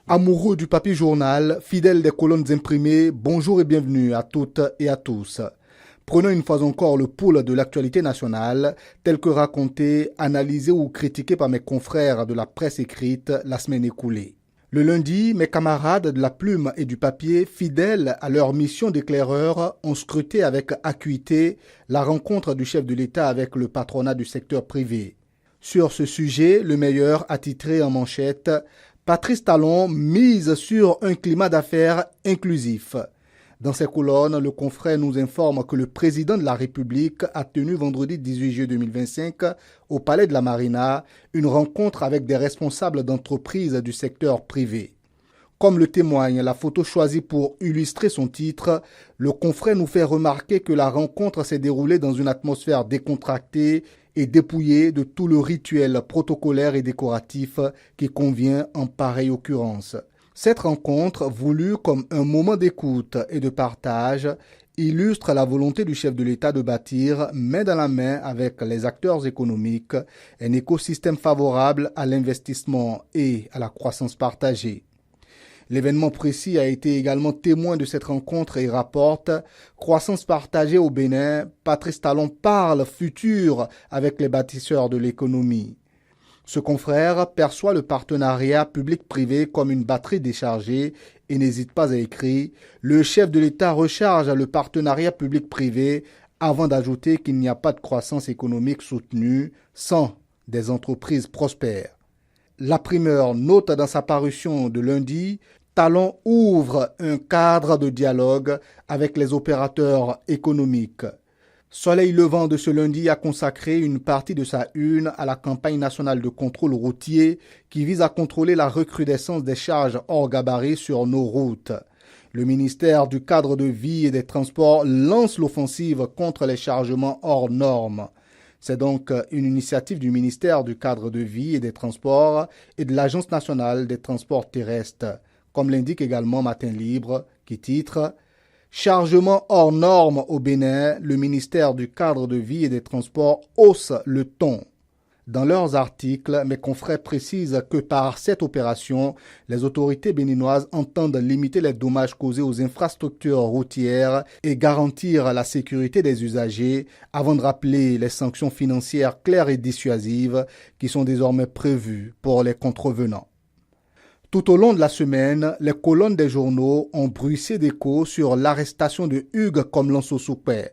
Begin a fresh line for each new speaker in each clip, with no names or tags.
Amoureux du papier journal, fidèles des colonnes imprimées, bonjour et bienvenue à toutes et à tous. Prenons une fois encore le pouls de l'actualité nationale, tel que raconté, analysé ou critiqué par mes confrères de la presse écrite la semaine écoulée. Le lundi, mes camarades de la plume et du papier, fidèles à leur mission d'éclaireur, ont scruté avec acuité la rencontre du chef de l'État avec le patronat du secteur privé. Sur ce sujet, le meilleur a titré en manchette « Patrice Talon mise sur un climat d'affaires inclusif ». Dans ces colonnes, le confrère nous informe que le président de la République a tenu vendredi 18 juillet 2025 au Palais de la Marina une rencontre avec des responsables d'entreprises du secteur privé. Comme le témoigne la photo choisie pour illustrer son titre, le confrère nous fait remarquer que la rencontre s'est déroulée dans une atmosphère décontractée et dépouillée de tout le rituel protocolaire et décoratif qui convient en pareille occurrence. Cette rencontre, voulue comme un moment d'écoute et de partage, illustre la volonté du chef de l'État de bâtir, main dans la main avec les acteurs économiques, un écosystème favorable à l'investissement et à la croissance partagée. L'événement précis a été également témoin de cette rencontre et rapporte « Croissance partagée au Bénin, Patrice Talon parle futur avec les bâtisseurs de l'économie ». Ce confrère perçoit le partenariat public-privé comme une batterie déchargée et n'hésite pas à écrire « Le chef de l'État recharge le partenariat public-privé » avant d'ajouter qu'il n'y a pas de croissance économique soutenue sans des entreprises prospères. La primeur note dans sa parution de lundi, Talon ouvre un cadre de dialogue avec les opérateurs économiques. Soleil levant de ce lundi a consacré une partie de sa une à la campagne nationale de contrôle routier qui vise à contrôler la recrudescence des charges hors gabarit sur nos routes. Le ministère du Cadre de vie et des Transports lance l'offensive contre les chargements hors normes. C'est donc une initiative du ministère du Cadre de vie et des Transports et de l'Agence nationale des transports terrestres, comme l'indique également Matin Libre, qui titre « Chargement hors normes au Bénin, le ministère du Cadre de vie et des Transports hausse le ton ». Dans leurs articles, mes confrères précisent que par cette opération, les autorités béninoises entendent limiter les dommages causés aux infrastructures routières et garantir la sécurité des usagers, avant de rappeler les sanctions financières claires et dissuasives qui sont désormais prévues pour les contrevenants. Tout au long de la semaine, les colonnes des journaux ont bruissé d'écho sur l'arrestation de Hugues Komlan-Sosokwe.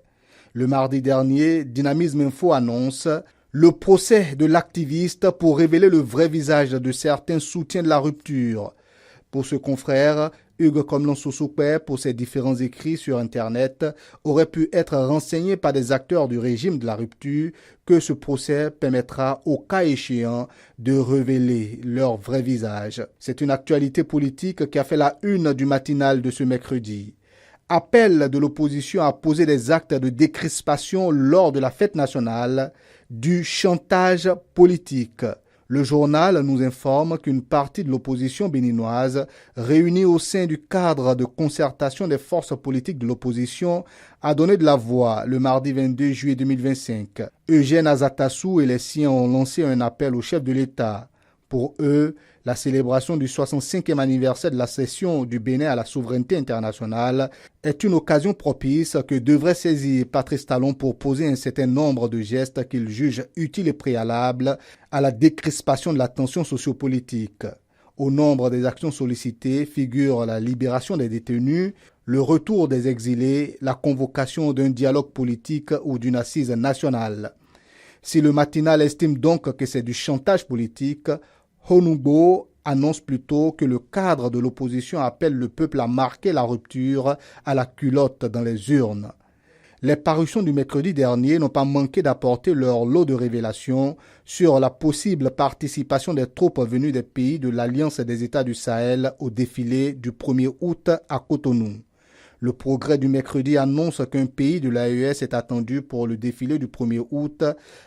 Le mardi dernier, Dynamisme Info annonce le procès de l'activiste pour révéler le vrai visage de certains soutiens de la rupture. Pour ce confrère, Hugues Komlan-Sosokwe, pour ses différents écrits sur Internet, aurait pu être renseigné par des acteurs du régime de la rupture que ce procès permettra, au cas échéant, de révéler leur vrai visage. C'est une actualité politique qui a fait la une du matinal de ce mercredi. Appel de l'opposition à poser des actes de décrispation lors de la fête nationale, du chantage politique. Le journal nous informe qu'une partie de l'opposition béninoise, réunie au sein du cadre de concertation des forces politiques de l'opposition, a donné de la voix le mardi 22 juillet 2025. Eugène Azatassou et les siens ont lancé un appel au chef de l'État. Pour eux, la célébration du 65e anniversaire de la cession du Bénin à la souveraineté internationale est une occasion propice que devrait saisir Patrice Talon pour poser un certain nombre de gestes qu'il juge utiles et préalables à la décrispation de la tension sociopolitique. Au nombre des actions sollicitées figurent la libération des détenus, le retour des exilés, la convocation d'un dialogue politique ou d'une assise nationale. Si le matinal estime donc que c'est du chantage politique, Honubo annonce plutôt que le cadre de l'opposition appelle le peuple à marquer la rupture à la culotte dans les urnes. Les parutions du mercredi dernier n'ont pas manqué d'apporter leur lot de révélations sur la possible participation des troupes venues des pays de l'Alliance des États du Sahel au défilé du 1er août à Cotonou. Le Progrès du mercredi annonce qu'un pays de l'AES est attendu pour le défilé du 1er août,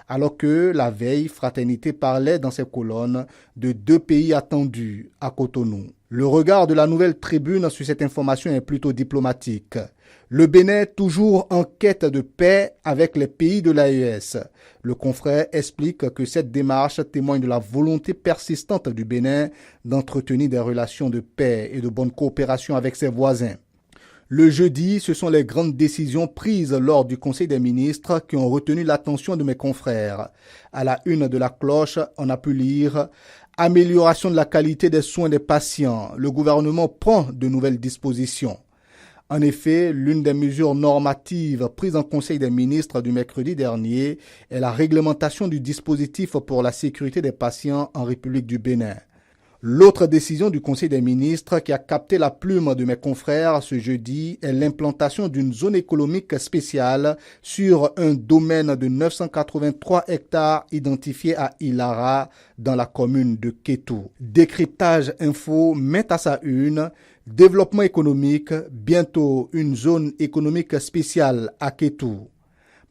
alors que la veille, Fraternité parlait dans ses colonnes de deux pays attendus à Cotonou. Le regard de la Nouvelle Tribune sur cette information est plutôt diplomatique. Le Bénin toujours en quête de paix avec les pays de l'AES. Le confrère explique que cette démarche témoigne de la volonté persistante du Bénin d'entretenir des relations de paix et de bonne coopération avec ses voisins. Le jeudi, ce sont les grandes décisions prises lors du Conseil des ministres qui ont retenu l'attention de mes confrères. À la une de la cloche, on a pu lire « Amélioration de la qualité des soins des patients. Le gouvernement prend de nouvelles dispositions ». En effet, l'une des mesures normatives prises en Conseil des ministres du mercredi dernier est la réglementation du dispositif pour la sécurité des patients en République du Bénin. L'autre décision du Conseil des ministres qui a capté la plume de mes confrères ce jeudi est l'implantation d'une zone économique spéciale sur un domaine de 983 hectares identifié à Ilara dans la commune de Kétou. Décryptage Info met à sa une développement économique, bientôt une zone économique spéciale à Kétou.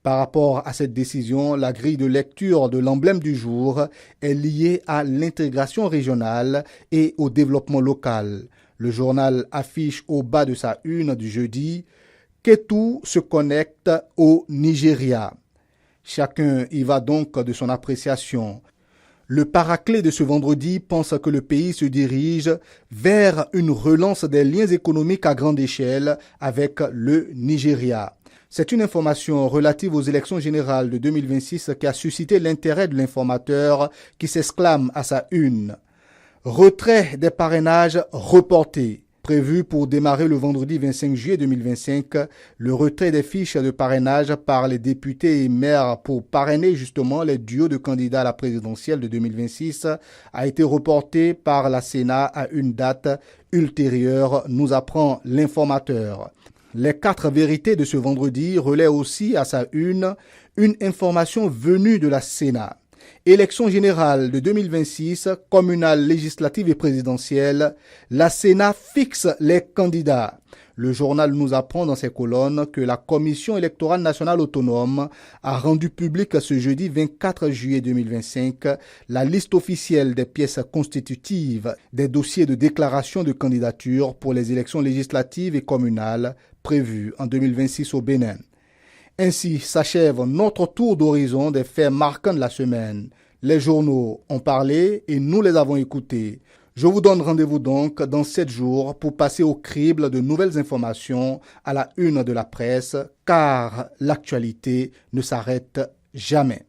Par rapport à cette décision, la grille de lecture de l'emblème du jour est liée à l'intégration régionale et au développement local. Le journal affiche au bas de sa une du jeudi « Kétou se connecte au Nigeria ». Chacun y va donc de son appréciation. Le paraclet de ce vendredi pense que le pays se dirige vers une relance des liens économiques à grande échelle avec le Nigeria. C'est une information relative aux élections générales de 2026 qui a suscité l'intérêt de l'informateur qui s'exclame à sa une. Retrait des parrainages reportés. Prévu pour démarrer le vendredi 25 juillet 2025, le retrait des fiches de parrainage par les députés et maires pour parrainer justement les duos de candidats à la présidentielle de 2026 a été reporté par la Sénat à une date ultérieure, nous apprend l'informateur. Les 4 vérités de ce vendredi relaient aussi à sa une information venue de la Sénat. Élection générale de 2026, communale, législative et présidentielle, la Sénat fixe les candidats. Le journal nous apprend dans ses colonnes que la Commission électorale nationale autonome a rendu publique ce jeudi 24 juillet 2025 la liste officielle des pièces constitutives des dossiers de déclaration de candidature pour les élections législatives et communales prévues en 2026 au Bénin. Ainsi s'achève notre tour d'horizon des faits marquants de la semaine. Les journaux ont parlé et nous les avons écoutés. Je vous donne rendez-vous donc dans 7 jours pour passer au crible de nouvelles informations à la une de la presse, car l'actualité ne s'arrête jamais.